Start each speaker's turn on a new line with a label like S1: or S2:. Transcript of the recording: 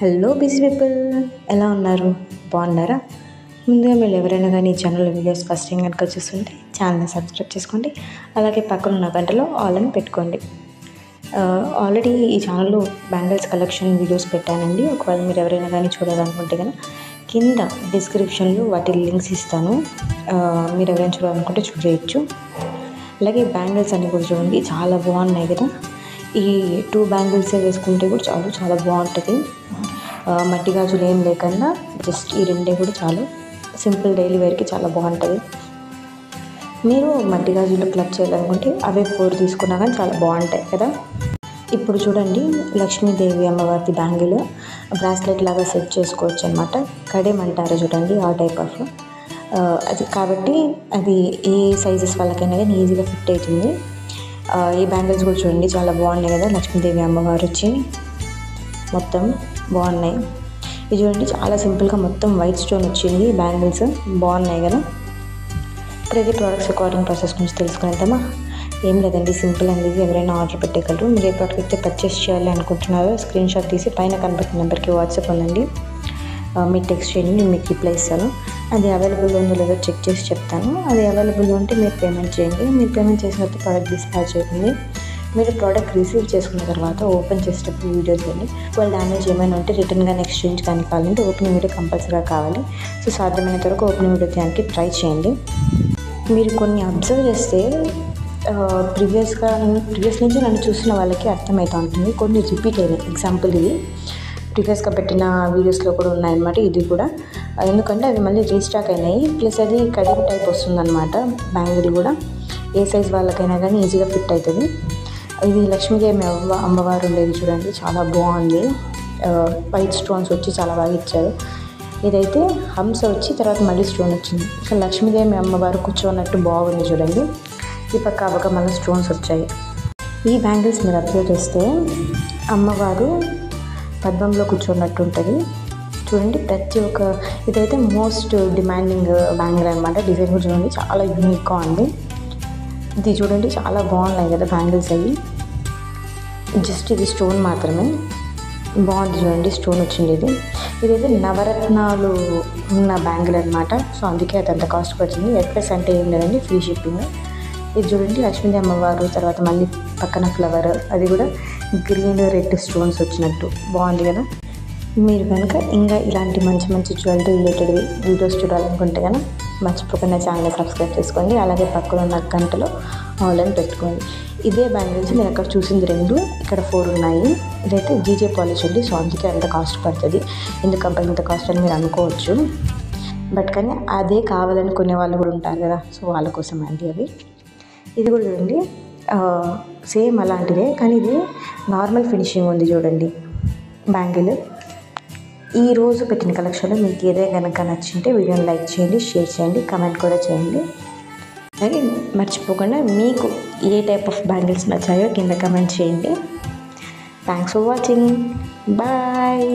S1: Hello busy people, ఎలా ఉన్నారు? బాగున్నారా? ముందుగా మీరు ఎవరైనా కానీ ఈ ఛానల్ వీడియోస్ ఫస్ట్ టైం కనుక చూస్తుంటే ఛానల్ని సబ్స్క్రైబ్ చేసుకోండి. అలాగే పక్కన ఉన్న గంటలో ఆల్ అని పెట్టుకోండి. ఆల్రెడీ ఈ ఛానల్లో బ్యాంగిల్స్ కలెక్షన్ వీడియోస్ పెట్టానండి. ఒకవేళ మీరు ఎవరైనా కానీ చూడాలనుకుంటే కనుక కింద డిస్క్రిప్షన్లో వాటి లింక్స్ ఇస్తాను. మీరు ఎవరైనా చూడాలనుకుంటే చూడవచ్చు. అలాగే బ్యాంగిల్స్ అన్నీ కూడా చూడండి, చాలా బాగున్నాయి కదా. ఈ 2 బ్యాంగిల్సే వేసుకుంటే కూడా చాలా బాగుంటుంది. మట్టి గాజులు ఏం లేకుండా జస్ట్ ఈ 2 కూడా చాలు. సింపుల్ డైలీ వేర్కి చాలా బాగుంటుంది. మీరు మట్టి గాజులు క్లబ్ చేయాలనుకుంటే అవే 4 తీసుకున్నా కానీ చాలా బాగుంటాయి కదా. ఇప్పుడు చూడండి, లక్ష్మీదేవి అమ్మవారి బ్యాంగిల్ బ్రాస్లెట్ లాగా సెట్ చేసుకోవచ్చు అనమాట. కడేమంటారు చూడండి, ఆ టైప్ ఆఫ్ అది. కాబట్టి అది ఏ సైజెస్ వాళ్ళకైనా కానీ ఈజీగా ఫిట్ అవుతుంది. ఈ బ్యాంగిల్స్ కూడా చూడండి, చాలా బాగున్నాయి కదా. లక్ష్మీదేవి అమ్మవారు వచ్చి మొత్తం బాగున్నాయి. ఇది చూడండి, చాలా సింపుల్గా మొత్తం వైట్ స్టోన్ వచ్చింది. బ్యాంగిల్స్ బాగున్నాయి కదా. ఇప్పుడైతే ప్రోడక్ట్స్ రికార్డింగ్ ప్రాసెస్ గురించి తెలుసుకునేద్దామా? ఏం లేదండి, సింపుల్ అండ్ ఈజీ. ఎవరైనా ఆర్డర్ పెట్టగలరు. మీరు ఏ ప్రోడక్ట్ అయితే పర్చేస్ చేయాలి అనుకుంటున్నారో స్క్రీన్ షాట్ తీసి పైన కనబడుతున్న నెంబర్కి వాట్సాప్ ఉందండి, మీరు టెక్స్ట్ చేయండి, నేను మీకు రిప్లై ఇస్తాను. అది అవైలబుల్ ఉందో లేదో చెక్ చేసి చెప్తాను. అది అవైలబుల్ ఉంటే మీరు పేమెంట్ చేయండి. మీరు పేమెంట్ చేసిన తర్వాత ప్రోడక్ట్ డిస్పాచ్ అవుతుంది. మీరు ప్రోడక్ట్ రిసీవ్ చేసుకున్న తర్వాత ఓపెన్ చేసేటప్పుడు వీడియో తీయండి. వాళ్ళు డ్యామేజ్ ఏమైనా ఉంటే రిటర్న్ కానీ ఎక్స్చేంజ్ కానీ కావాలంటే ఓపెనింగ్ వీడియో కంపల్సరీగా కావాలి. సో సాధ్యమైనంత వరకు ఓపెనింగ్ వీడియో తీయడానికి ట్రై చేయండి. మీరు కొన్ని అబ్జర్వ్ చేస్తే ప్రీవియస్ నుంచి నన్ను చూసిన వాళ్ళకి అర్థమవుతూ ఉంటుంది. కొన్ని రిపీట్ అయినాయి. ఎగ్జాంపుల్ ఇది ప్రీవియస్గా పెట్టిన వీడియోస్లో కూడా ఉన్నాయన్నమాట. ఇది కూడా ఎందుకంటే అవి మళ్ళీ రీస్టాక్ అయినాయి. ప్లస్ అది కడిగి టైప్ వస్తుందన్నమాట. బ్యాంగిల్ కూడా ఏ సైజ్ వాళ్ళకైనా కానీ ఈజీగా ఫిట్ అవుతుంది. ఇది లక్ష్మీదేవి అమ్మవారు ఉండేది చూడండి, చాలా బాగుంది. వైట్ స్టోన్స్ వచ్చి చాలా బాగా ఇచ్చారు. ఇదైతే హంస వచ్చి తర్వాత మళ్ళీ స్టోన్ వచ్చింది. ఇక్కడ లక్ష్మీదేవి అమ్మవారు కూర్చోన్నట్టు బాగుంది చూడండి. ఈ పక్క అవక మళ్ళీ స్టోన్స్ వచ్చాయి. ఈ బ్యాంగిల్స్ మీరు అబ్జర్వ్ చేస్తే అమ్మవారు పద్మంలో కూర్చున్నట్టు ఉంటుంది చూడండి. ప్రతి ఒక్క ఇదైతే మోస్ట్ డిమాండింగ్ బ్యాంగిల్ అనమాట. డిజైన్ కూడా చూడండి, చాలా యూనిక్గా ఉంది. ఇది చూడండి, చాలా బాగున్నాయి కదా బ్యాంగిల్స్ అవి. జస్ట్ ఇది స్టోన్ మాత్రమే బాగుంది చూడండి, స్టోన్ వచ్చింది. ఇదైతే నవరత్నాలు ఉన్న బ్యాంగిల్ అనమాట. సో అందుకే అది అంత కాస్ట్ పడుతుంది. ఎక్స్ప్రెస్ అంటే ఏం లేదండి, ఫ్రీ షిప్పింగ్. ఇది చూడండి, లక్ష్మీదేవి అమ్మవారు తర్వాత మళ్ళీ పక్కన ఫ్లవర్, అది కూడా గ్రీన్ రెడ్ స్టోన్స్ వచ్చినట్టు బాగుంది కదా. మీరు కనుక ఇంకా ఇలాంటి మంచి మంచి జ్యువెలరీ రిలేటెడ్ వీడియోస్ చూడాలనుకుంటే కనుక మర్చిపోకుండా ఛానల్ని సబ్స్క్రైబ్ చేసుకోండి. అలాగే పక్కన ఉన్న గంటలో ఆల్ అని పెట్టుకోండి. ఇదే బ్యాంగిల్స్ నేను అక్కడ చూసింది 2, ఇక్కడ 4 ఉన్నాయి. ఇదైతే జీజే పాలిష్ అండి. సో అందుకే అంత కాస్ట్ పడుతుంది. ఎందుకు కంపెనీ ఇంత కాస్ట్ అని మీరు అనుకోవచ్చు. బట్ కానీ అదే కావాలని కొనే వాళ్ళు కూడా ఉంటారు కదా, సో వాళ్ళ కోసం అండి అవి. ఇది కూడా చూడండి, సేమ్ అలాంటిదే కానీ ఇది నార్మల్ ఫినిషింగ్ ఉంది చూడండి బ్యాంగిల్. ఈరోజు పెట్టిన కలెక్షన్లో మీకు ఏదే కనుక నచ్చింటే వీడియోని లైక్ చేయండి, షేర్ చేయండి, కమెంట్ కూడా చేయండి. అలాగే మర్చిపోకుండా మీకు ఏ టైప్ ఆఫ్ బ్యాంగిల్స్ నచ్చాయో కింద కమెంట్ చేయండి. Thanks for watching. బాయ్.